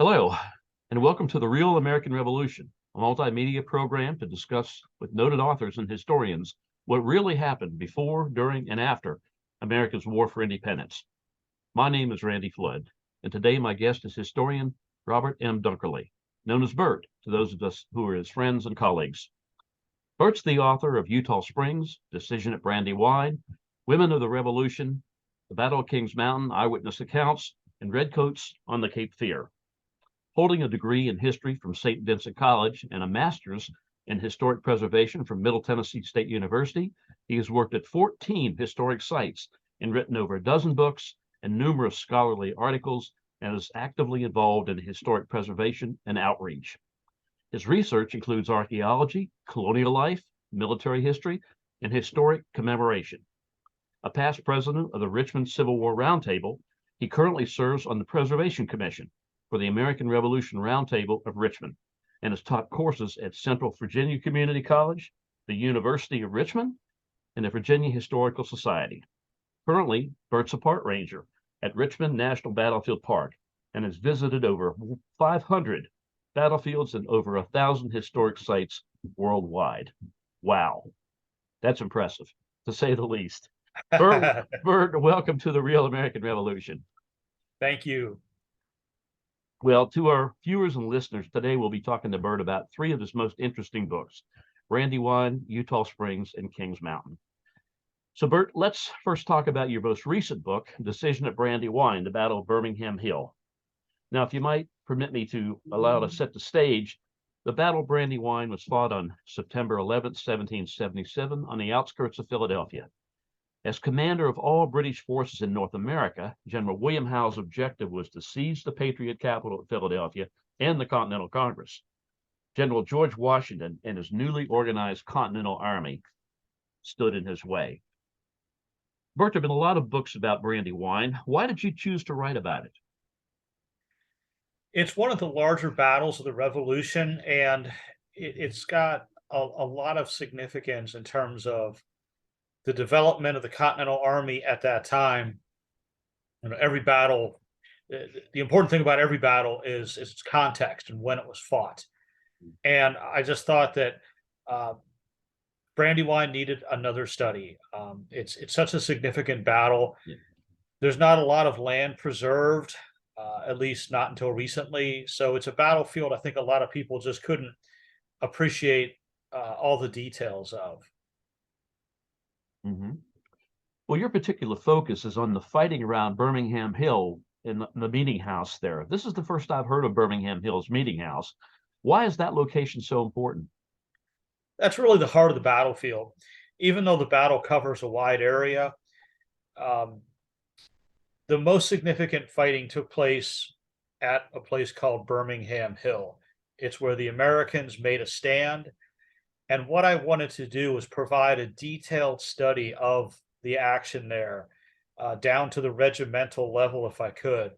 Hello, and welcome to the Real American Revolution, a multimedia program to discuss with noted authors and historians what really happened before, during, and after America's War for Independence. My name is Randy Flood, and today my guest is historian Robert M. Dunkerly, known as Bert to those of us who are his friends and colleagues. Bert's the author of Eutaw Springs, Decision at Brandywine, Women of the Revolution, The Battle of Kings Mountain, Eyewitness Accounts, and Redcoats on the Cape Fear. Holding a degree in history from St. Vincent College and a master's in historic preservation from Middle Tennessee State University, he has worked at 14 historic sites and written over a dozen books and numerous scholarly articles, and is actively involved in historic preservation and outreach. His research includes archaeology, colonial life, military history, and historic commemoration. A past president of the Richmond Civil War Roundtable, he currently serves on the Preservation Commission for the American Revolution Roundtable of Richmond, and has taught courses at Central Virginia Community College, the University of Richmond, and the Virginia Historical Society. Currently, Bert's a park ranger at Richmond National Battlefield Park and has visited over 500 battlefields and over 1,000 historic sites worldwide. Wow, that's impressive, to say the least. Bert, welcome to the Real American Revolution. Thank you. Well, to our viewers and listeners, today we'll be talking to Bert about three of his most interesting books, Brandywine, Eutaw Springs, and Kings Mountain. So, Bert, let's first talk about your most recent book, Decision at Brandywine, The Battle of Birmingham Hill. Now, if you might permit me to allow to set the stage, the Battle of Brandywine was fought on September 11th, 1777, on the outskirts of Philadelphia. As commander of all British forces in North America, General William Howe's objective was to seize the Patriot capital of Philadelphia and the Continental Congress. General George Washington and his newly organized Continental Army stood in his way. Bert, there have been a lot of books about Brandywine. Why did you choose to write about it? It's one of the larger battles of the Revolution, and it's got a lot of significance in terms of the development of the Continental Army at that time. You know, every battle, the important thing about every battle is its context and when it was fought. And I just thought that Brandywine needed another study. It's such a significant battle. Yeah. There's not a lot of land preserved, at least not until recently. So it's a battlefield I think a lot of people just couldn't appreciate all the details of. Mm-hmm. Well, your particular focus is on the fighting around Birmingham Hill in the meeting house there. This is the first I've heard of Birmingham Hill's meeting house. Why is that location so important? That's really the heart of the battlefield. Even though the battle covers a wide area, um, the most significant fighting took place at a place called Birmingham Hill. It's where the Americans made a stand. And what I wanted to do was provide a detailed study of the action there, down to the regimental level if I could.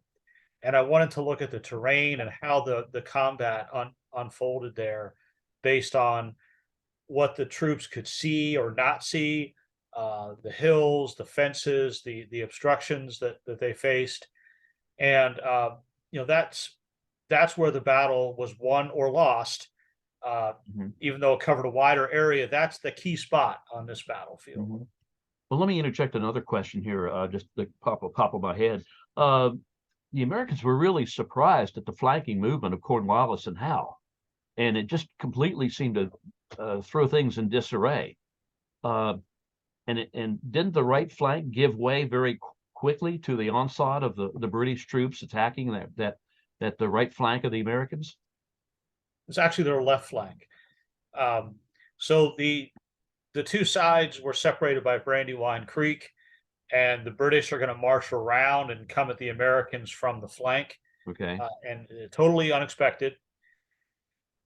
And I wanted to look at the terrain and how the combat unfolded there based on what the troops could see or not see, the hills, the fences, the obstructions that they faced. And that's where the battle was won or lost. Even though it covered a wider area, that's the key spot on this battlefield. Mm-hmm. Well, let me interject another question here, just to pop of my head. The Americans were really surprised at the flanking movement of Cornwallis and Howe, and it just completely seemed to throw things in disarray. And didn't the right flank give way very quickly to the onslaught of the British troops attacking that the right flank of the Americans? It's actually their left flank. So the two sides were separated by Brandywine Creek, and the British are going to march around and come at the Americans from the flank. Okay. And totally unexpected.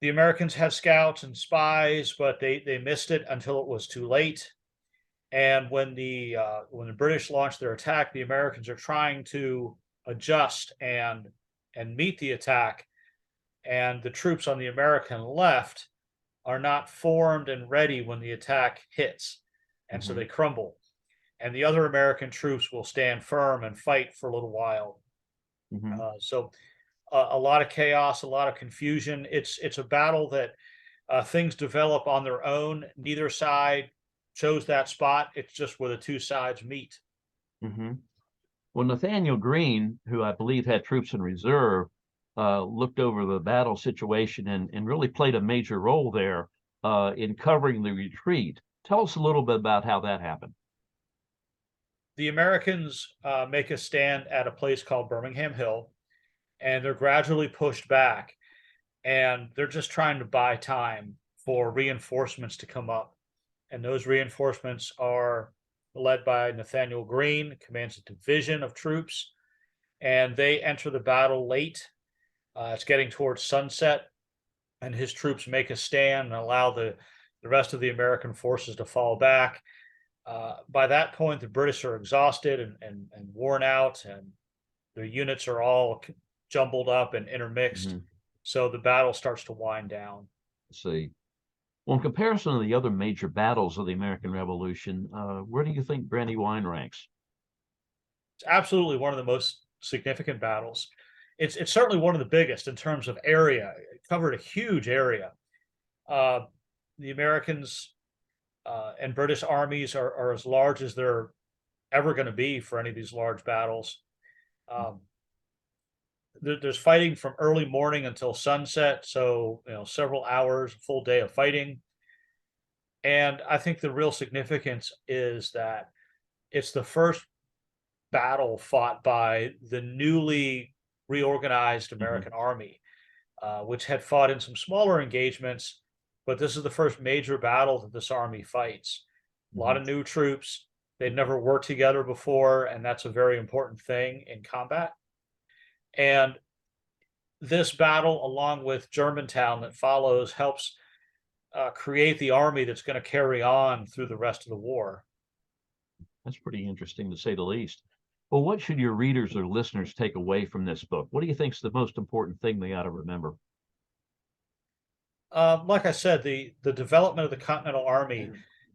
The Americans had scouts and spies, but they missed it until it was too late. And when the British launched their attack, the Americans are trying to adjust and meet the attack. And the troops on the American left are not formed and ready when the attack hits. And so they crumble. And the other American troops will stand firm and fight for a little while. So a lot of chaos, a lot of confusion. It's a battle that things develop on their own. Neither side chose that spot. It's just where the two sides meet. Hmm. Well, Nathaniel Greene, who I believe had troops in reserve, looked over the battle situation and really played a major role there in covering the retreat. Tell us a little bit about how that happened. The Americans make a stand at a place called Birmingham Hill, and they're gradually pushed back, and they're just trying to buy time for reinforcements to come up. And those reinforcements are led by Nathaniel Greene, commands a division of troops, and they enter the battle late. It's getting towards sunset, and his troops make a stand and allow the rest of the American forces to fall back. By that point, the British are exhausted and worn out, and their units are all jumbled up and intermixed. Hmm. So the battle starts to wind down. Let's see. Well, in comparison to the other major battles of the American Revolution, where do you think Brandywine ranks? It's absolutely one of the most significant battles. It's certainly one of the biggest in terms of area. It covered a huge area. Uh, the Americans and British armies are as large as they're ever going to be for any of these large battles. Um, there's fighting from early morning until sunset, so several hours, full day of fighting. And I think the real significance is that it's the first battle fought by the newly reorganized Hmm. American army, which had fought in some smaller engagements, but this is the first major battle that this army fights. A lot Hmm. of new troops. They'd never worked together before, and that's a very important thing in combat. And this battle, along with Germantown that follows, helps create the army that's going to carry on through the rest of the war. That's pretty interesting to say the least. Well, what should your readers or listeners take away from this book? What do you think is the most important thing they ought to remember? Like I said, the development of the Continental Army,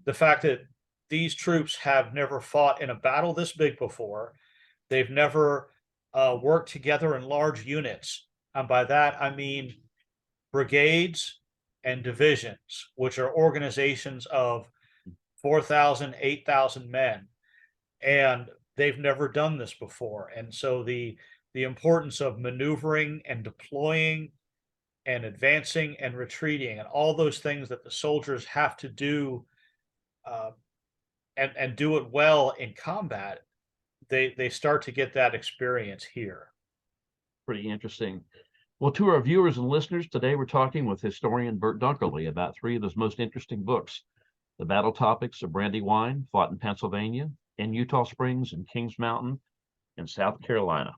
the fact that these troops have never fought in a battle this big before, they've never worked together in large units, and by that I mean brigades and divisions, which are organizations of 4,000, 8,000 men, and they've never done this before. And so the importance of maneuvering and deploying and advancing and retreating and all those things that the soldiers have to do uh, and do it well in combat, they start to get that experience here. Pretty interesting. Well, to our viewers and listeners, today we're talking with historian Bert Dunkerly about three of his most interesting books: The Battle Topics of Brandywine, fought in Pennsylvania, and Eutaw Springs and Kings Mountain in South Carolina.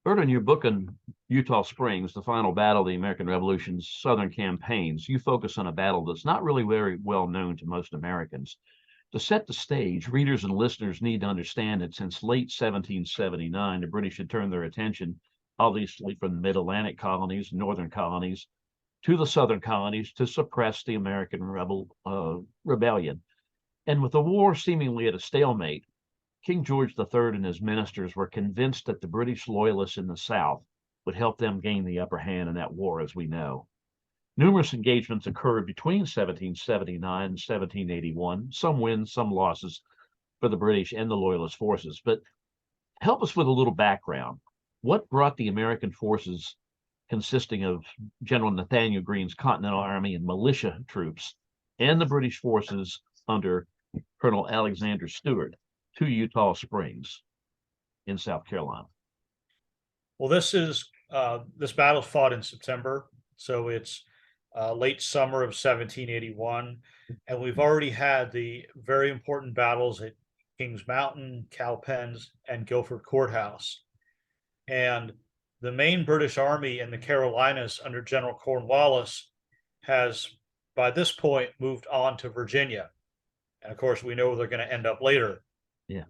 Bert, in your book on Eutaw Springs, the final battle of the American Revolution's Southern campaigns, you focus on a battle that's not really very well known to most Americans. To set the stage, readers and listeners need to understand that since late 1779, the British had turned their attention, obviously, from the mid-Atlantic colonies, northern colonies, to the southern colonies to suppress the American rebellion. And with the war seemingly at a stalemate, King George III and his ministers were convinced that the British loyalists in the South would help them gain the upper hand in that war, as we know. Numerous engagements occurred between 1779 and 1781, some wins, some losses for the British and the Loyalist forces. But help us with a little background. What brought the American forces, consisting of General Nathaniel Greene's Continental Army and militia troops, and the British forces under Colonel Alexander Stewart, to Eutaw Springs in South Carolina? Well, this battle fought in September, so it's late summer of 1781, and we've already had the very important battles at Kings Mountain, Cowpens, and Guilford Courthouse. And the main British army in the Carolinas under General Cornwallis has, by this point, moved on to Virginia. And of course, we know where they're going to end up later. Yeah.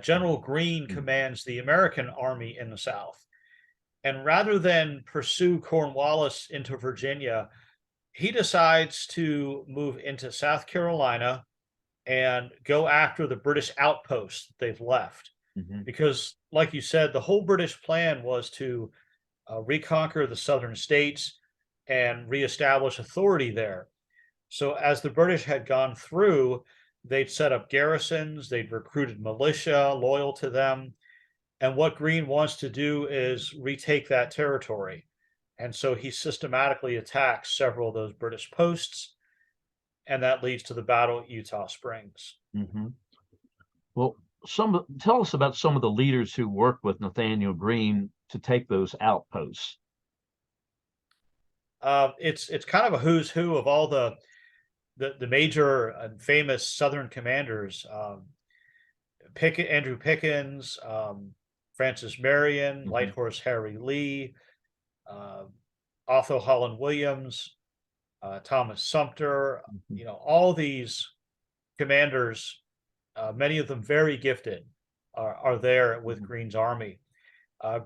General Greene commands the American army in the South. And rather than pursue Cornwallis into Virginia, he decides to move into South Carolina and go after the British outposts that they've left. Mhm. Because, like you said, the whole British plan was to reconquer the southern states and reestablish authority there. So, as the British had gone through, they'd set up garrisons, they'd recruited militia loyal to them. And what Greene wants to do is retake that territory. And so he systematically attacks several of those British posts, and that leads to the Battle at Eutaw Springs. Mhm. Well, tell us about some of the leaders who worked with Nathaniel Greene to take those outposts. It's kind of a who's who of all the major and famous Southern commanders. Andrew Pickens, Francis Marion, Light Mhm. Horse Harry Lee, uh, Otho Holland Williams, Thomas Sumter. Mhm. All these commanders, many of them very gifted, are there with Mhm. Greene's army.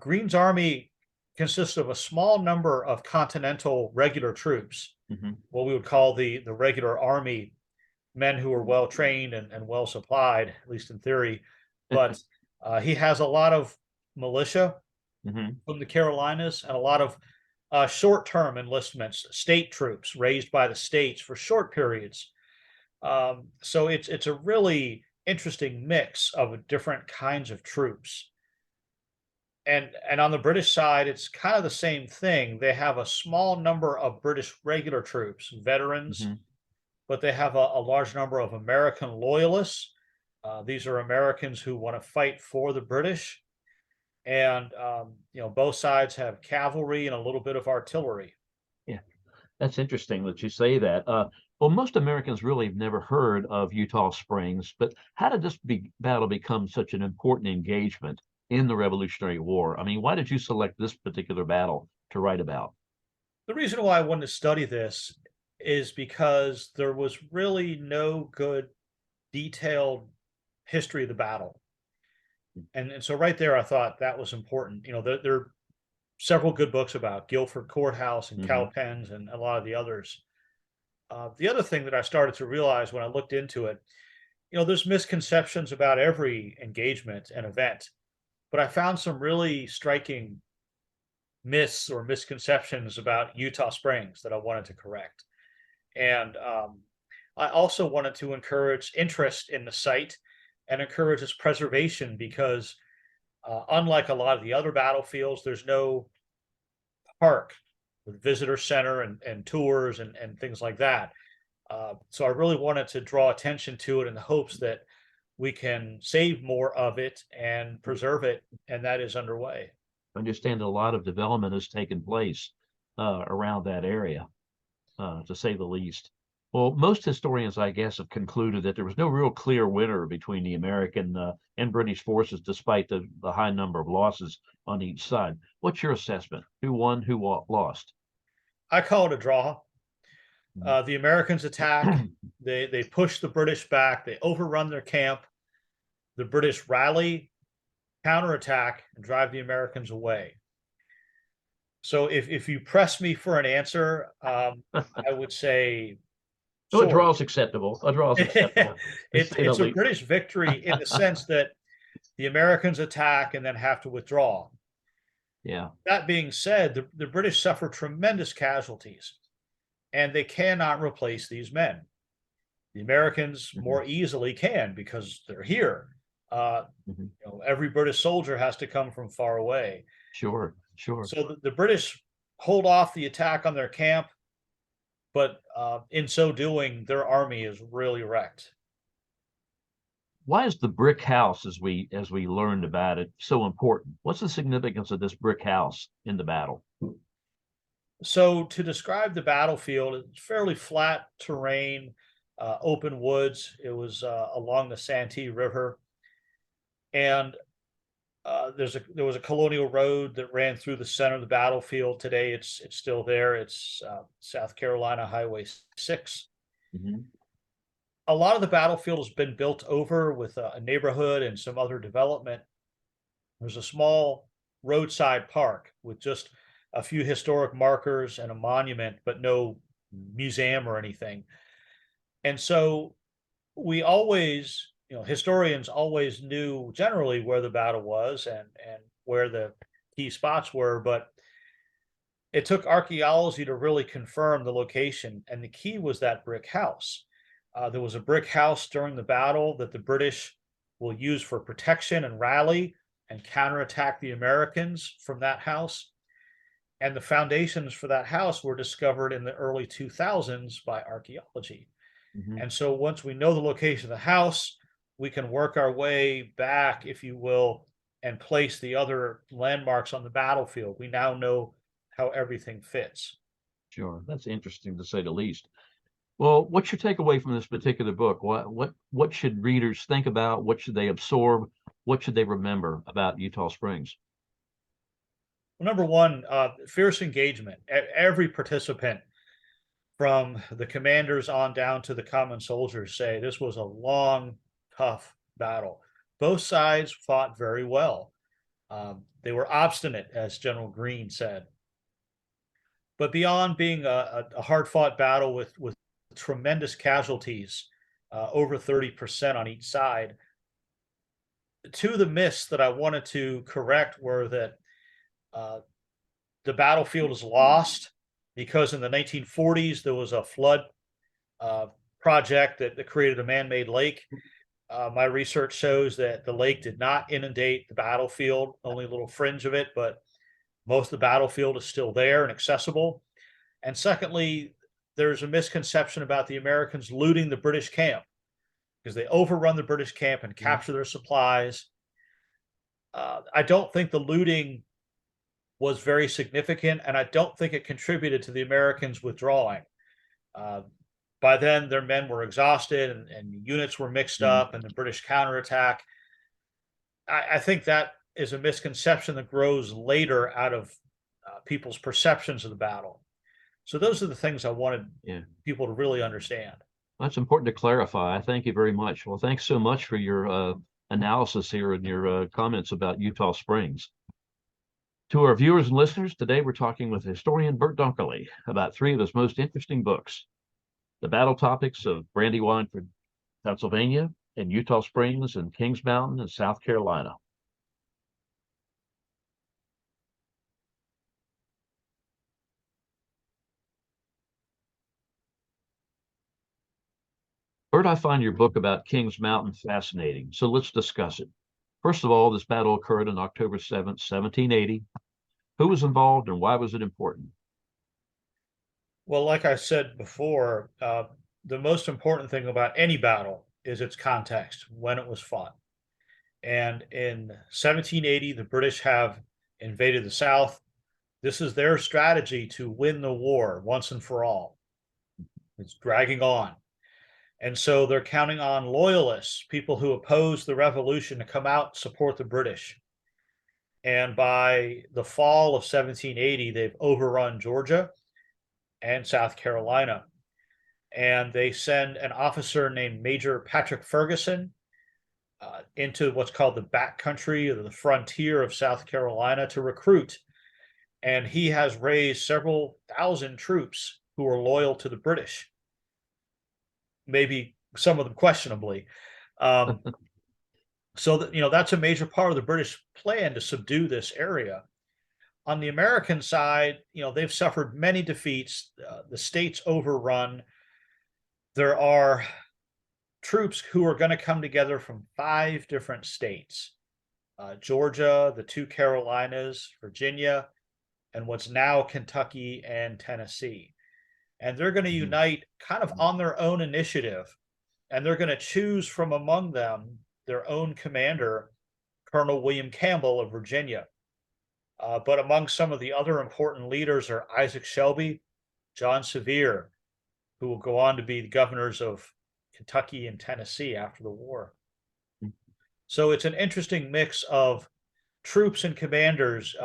Greene's army consists of a small number of continental regular troops, Mhm. what we would call the regular army, men who are well trained and well supplied, at least in theory. But he has a lot of militia Mhm. from the Carolinas and a lot of short term enlistments, state troops raised by the states for short periods. So it's a really interesting mix of different kinds of troops. And on the British side, it's kind of the same thing. They have a small number of British regular troops, veterans, Mhm. but they have a large number of American loyalists. These are Americans who want to fight for the British. And both sides have cavalry and a little bit of artillery. Yeah, that's interesting that you say that. Well, most Americans really have never heard of Eutaw Springs, but how did this battle become such an important engagement in the Revolutionary War? I mean, why did you select this particular battle to write about? The reason why I wanted to study this is because there was really no good detailed history of the battle. And so right there, I thought that was important. There are several good books about Guilford Courthouse and Hmm. Cowpens and a lot of the others. The other thing that I started to realize when I looked into it, there's misconceptions about every engagement and event, but I found some really striking myths or misconceptions about Eutaw Springs that I wanted to correct. And I also wanted to encourage interest in the site and encourage its preservation because, unlike a lot of the other battlefields, there's no park with visitor center and tours and things like that. So I really wanted to draw attention to it in the hopes that we can save more of it and preserve it, and that is underway. I understand a lot of development has taken place around that area, to say the least. Well, most historians, I guess, have concluded that there was no real clear winner between the American and British forces, despite the high number of losses on each side. What's your assessment? Who won? Who lost? I call it a draw. The Americans attack. They push the British back. They overrun their camp. The British rally, counterattack, and drive the Americans away. So if you press me for an answer, I would say So a sword. draw is acceptable. A draw is acceptable, to say the It's a least. British victory in the sense that the Americans attack and then have to withdraw. Yeah. That being said, the British suffer tremendous casualties, and they cannot replace these men. The Americans Hmm. more easily can because they're here. Hmm. Every British soldier has to come from far away. Sure, sure. So the British hold off the attack on their camp, but in so doing, their army is really wrecked. Why is the brick house, as we learned about it, so important? What's the significance of this brick house in the battle? So to describe the battlefield, it's fairly flat terrain, open woods. It was along the Santee River, and there was a colonial road that ran through the center of the battlefield. Today, it's still there. It's South Carolina Highway 6. Hmm. A lot of the battlefield has been built over with a neighborhood and some other development. There's a small roadside park with just a few historic markers and a monument, but no museum or anything. And so we always, historians always knew generally where the battle was and where the key spots were, but it took archaeology to really confirm the location. And the key was that brick house. There was a brick house during the battle that the British will use for protection and rally and counterattack the Americans from that house. And the foundations for that house were discovered in the early 2000s by archaeology. Mhm. And so once we know the location of the house, we can work our way back, if you will, and place the other landmarks on the battlefield. We now know how everything fits. Sure, that's interesting to say the least. Well, what's your takeaway from this particular book? What should readers think about? What should they absorb? What should they remember about Eutaw Springs? Well, number one, fierce engagement. Every participant, from the commanders on down to the common soldiers, say this was a long, tough battle. Both sides fought very well. They were obstinate, as General Greene said. But beyond being a hard-fought battle with tremendous casualties, over 30% on each side, two of the myths that I wanted to correct were that the battlefield is lost because in the 1940s there was a flood project that created a man-made lake. My research shows that the lake did not inundate the battlefield, only a little fringe of it, but most of the battlefield is still there and accessible. And secondly, there's a misconception about the Americans looting the British camp because they overrun the British camp and capture their supplies. I don't think the looting was very significant, and I don't think it contributed to the Americans withdrawing. By then, their men were exhausted and units were mixed up, and the British counterattack. I think that is a misconception that grows later out of people's perceptions of the battle. So those are the things I wanted people to really understand. That's important to clarify. Thank you very much. Well, thanks so much for your analysis here and your comments about Eutaw Springs. To our viewers and listeners, today we're talking with historian Bert Dunkerly about three of his most interesting books: The Battle Topics of Brandywine, Pennsylvania, and Eutaw Springs and Kings Mountain in South Carolina. Bert, I find your book about Kings Mountain fascinating, so let's discuss it. First of all, this battle occurred on October 7th, 1780. Who was involved and why was it important? Well, like I said before, the most important thing about any battle is its context, when it was fought. And in 1780, the British have invaded the South. This is their strategy to win the war once and for all. It's dragging on. And so they're counting on loyalists, people who oppose the revolution, to come out and support the British. And by the fall of 1780, they've overrun Georgia and South Carolina. And they send an officer named Major Patrick Ferguson into what's called the backcountry, or the frontier of South Carolina, to recruit. And he has raised several thousand troops who are loyal to the British, maybe some of them questionably. So that, that's a major part of the British plan to subdue this area. On the American side, they've suffered many defeats. The state's overrun. There are troops who are going to come together from 5 different states: Georgia, the 2 Carolinas, Virginia, and what's now Kentucky and Tennessee. And they're going to unite kind of on their own initiative, and they're going to choose from among them their own commander, Colonel William Campbell of Virginia. But among some of the other important leaders are Isaac Shelby, John Sevier, who will go on to be the governors of Kentucky and Tennessee after the war. So it's an interesting mix of troops and commanders.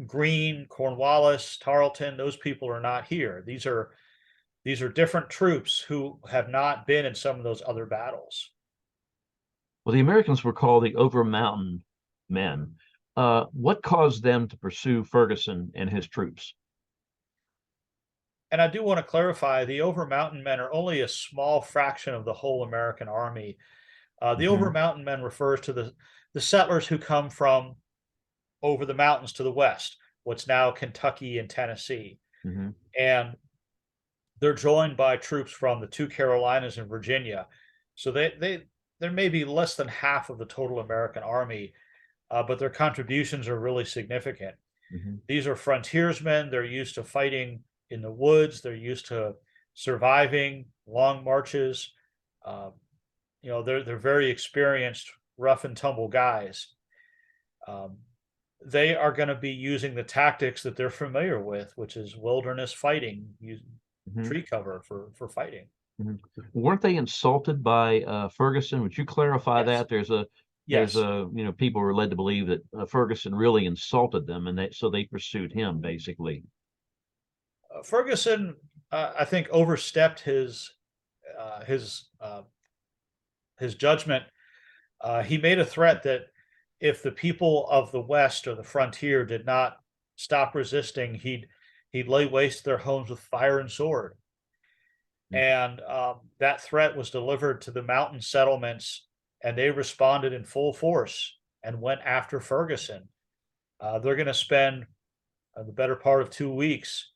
Greene, Cornwallis, Tarleton, those people are not here. These are different troops who have not been in some of those other battles. Well, the Americans were called the Over Mountain Men. What caused them to pursue Ferguson and his troops? And I do want to clarify, the Over Mountain Men are only a small fraction of the whole American army. The Over Hmm. Mountain Men refers to the settlers who come from over the mountains to the west, what's now Kentucky and Tennessee. Hmm. And they're joined by troops from the two Carolinas and Virginia. So there may be less than half of the total American army, but their contributions are really significant. Hmm. These are frontiersmen. They're used to fighting in the woods. They're used to surviving long marches. Uh, they're very experienced, rough and tumble guys. Um, they are going to be using the tactics that they're familiar with, which is wilderness fighting, using Hmm. tree cover for fighting. Hmm. Weren't they insulted by Ferguson? Would you clarify Yes, that? There's yes. a people were led to believe that Ferguson really insulted them, and so they pursued him basically. Ferguson, I think, overstepped uh, his uh, his judgment. He made a threat that if the people of the West or the frontier did not stop resisting, he'd lay waste their homes with fire and sword. And that threat was delivered to the mountain settlements, and they responded in full force and went after Ferguson. They're going to spend the better part of 2 weeks,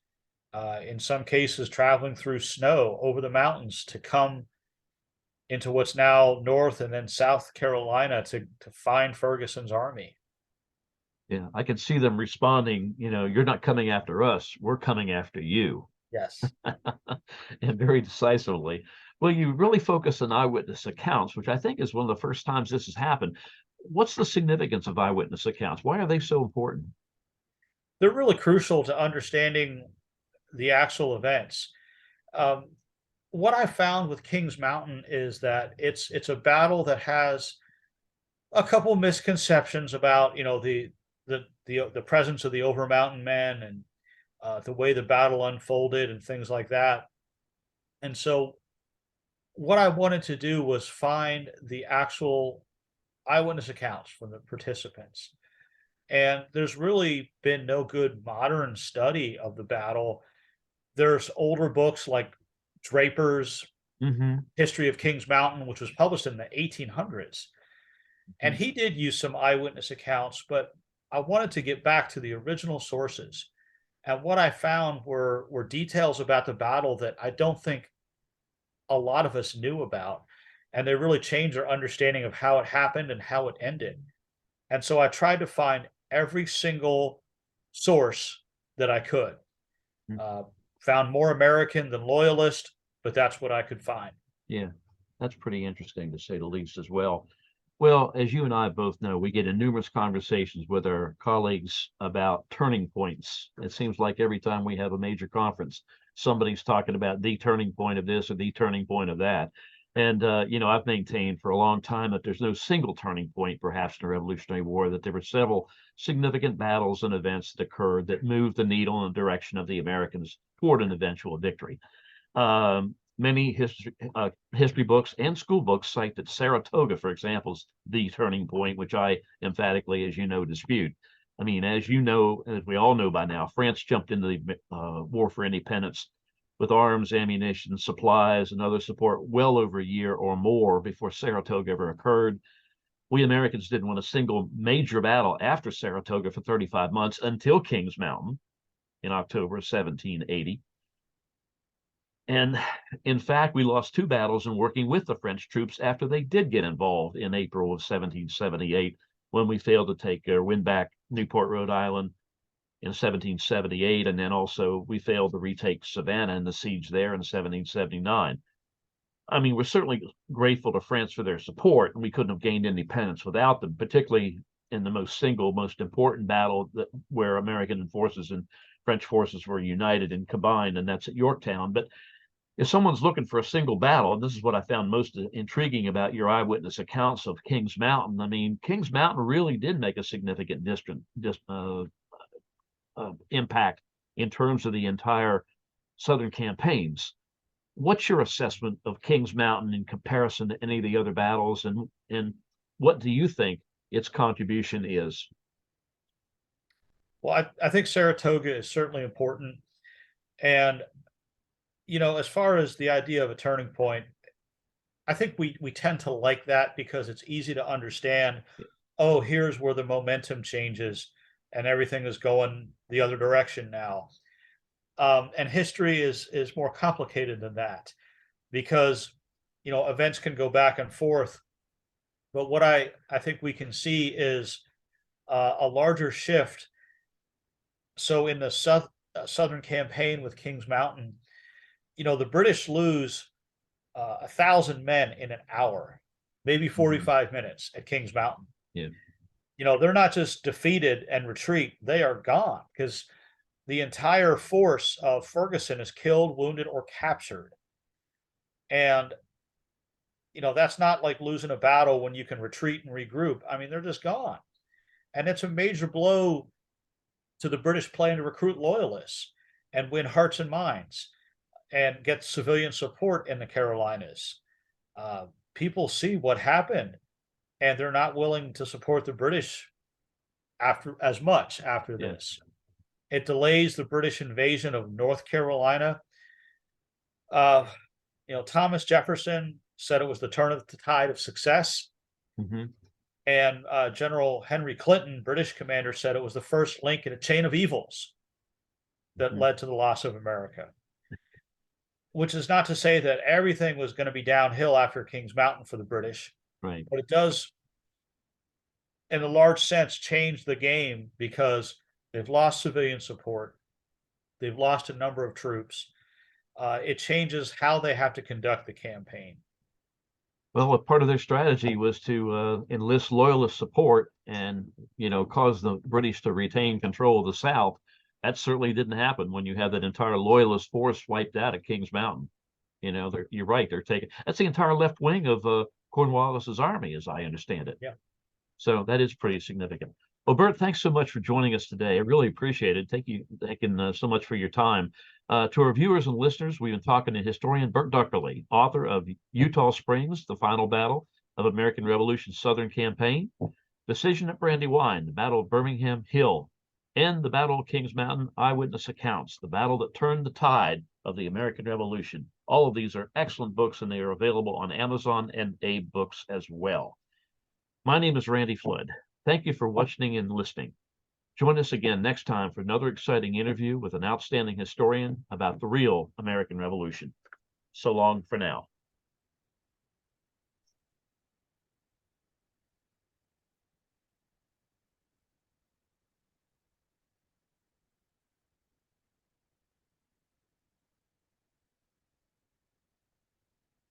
in some cases, traveling through snow over the mountains to come into what's now North and then South Carolina to find Ferguson's army. Yeah, I can see them responding, you're not coming after us, we're coming after you, Yes. and very decisively. Well, you really focus on eyewitness accounts, which I think is one of the first times this has happened. What's the significance of eyewitness accounts? Why are they so important? They're really crucial to understanding the actual events. Um, what I found with Kings Mountain is that it's a battle that has a couple misconceptions about the presence of the Over Mountain Men and the way the battle unfolded and things like that. And so, what I wanted to do was find the actual eyewitness accounts from the participants. And there's really been no good modern study of the battle. There's older books like Draper's Hmm. History of Kings Mountain, which was published in the 1800s. And he did use some eyewitness accounts, but I wanted to get back to the original sources. And what I found were details about the battle that I don't think a lot of us knew about. And they really changed our understanding of how it happened and how it ended. And so I tried to find every single source that I could. Uh, Found more American than loyalist, but that's what I could find. Yeah, that's pretty interesting to say the least as well. Well, as you and I both know, we get in numerous conversations with our colleagues about turning points. It seems like every time we have a major conference, somebody's talking about the turning point of this or the turning point of that. And, I've maintained for a long time that there's no single turning point, perhaps, in the Revolutionary War, that there were several significant battles and events that occurred that moved the needle in the direction of the Americans toward an eventual victory. Many history books and school books cite that Saratoga, for example, is the turning point, which I emphatically, as you know, dispute. I mean, as you know, as we all know by now, France jumped into the war for independence with arms, ammunition, supplies, and other support well over a year or more before Saratoga ever occurred. We Americans didn't win a single major battle after Saratoga for 35 months until Kings Mountain in October of 1780. And in fact, we lost two battles in working with the French troops after they did get involved in April of 1778, when we failed to win back Newport, Rhode Island in 1778. And then also we failed to retake Savannah in the siege there in 1779. I mean, we're certainly grateful to France for their support, and we couldn't have gained independence without them, particularly in the most important battle where American forces and French forces were united and combined, and that's at Yorktown. But if someone's looking for a single battle, and this is what I found most intriguing about your eyewitness accounts of Kings Mountain, I mean, Kings Mountain really did make a significant impact in terms of the entire Southern campaigns. What's your assessment of Kings Mountain in comparison to any of the other battles, and what do you think its contribution is? Well, I think Saratoga is certainly important. And as far as the idea of a turning point, I think we tend to like that because it's easy to understand. Oh, here's where the momentum changes and everything is going the other direction now. And history is more complicated than that because events can go back and forth. But what I think we can see is a larger shift. So in the Southern campaign with Kings Mountain, the British lose 1,000 men in an hour, maybe 45 minutes at Kings Mountain. Yeah. They're not just defeated and retreat, they are gone because the entire force of Ferguson is killed, wounded, or captured. And, that's not like losing a battle when you can retreat and regroup. I mean, they're just gone. And it's a major blow to the British plan to recruit loyalists and win hearts and minds and get civilian support in the Carolinas. People see what happened and they're not willing to support the British after this. It delays the British invasion of North Carolina. Thomas Jefferson said it was the turn of the tide of success. And General Henry Clinton, British commander, said it was the first link in a chain of evils that led to the loss of America. Which is not to say that everything was going to be downhill after Kings Mountain for the British. Right. But it does, in a large sense, change the game because they've lost civilian support. They've lost a number of troops. It changes how they have to conduct the campaign. Well, a part of their strategy was to enlist loyalist support and, cause the British to retain control of the South. That certainly didn't happen when you had that entire loyalist force wiped out at Kings Mountain. You're right. That's the entire left wing of Cornwallis's army, as I understand it. Yeah. So that is pretty significant. Well, Bert, thanks so much for joining us today. I really appreciate it. Thank you so much for your time. To our viewers and listeners, we've been talking to historian Bert Dunkerly, author of Eutaw Springs, The Final Battle of American Revolution's Southern Campaign, Decision at Brandywine, The Battle of Birmingham Hill, and The Battle of Kings Mountain, Eyewitness Accounts, the battle that turned the tide of the American Revolution. All of these are excellent books, and they are available on Amazon and Abe Books as well. My name is Randy Flood. Thank you for watching and listening. Join us again next time for another exciting interview with an outstanding historian about the real American Revolution. So long for now.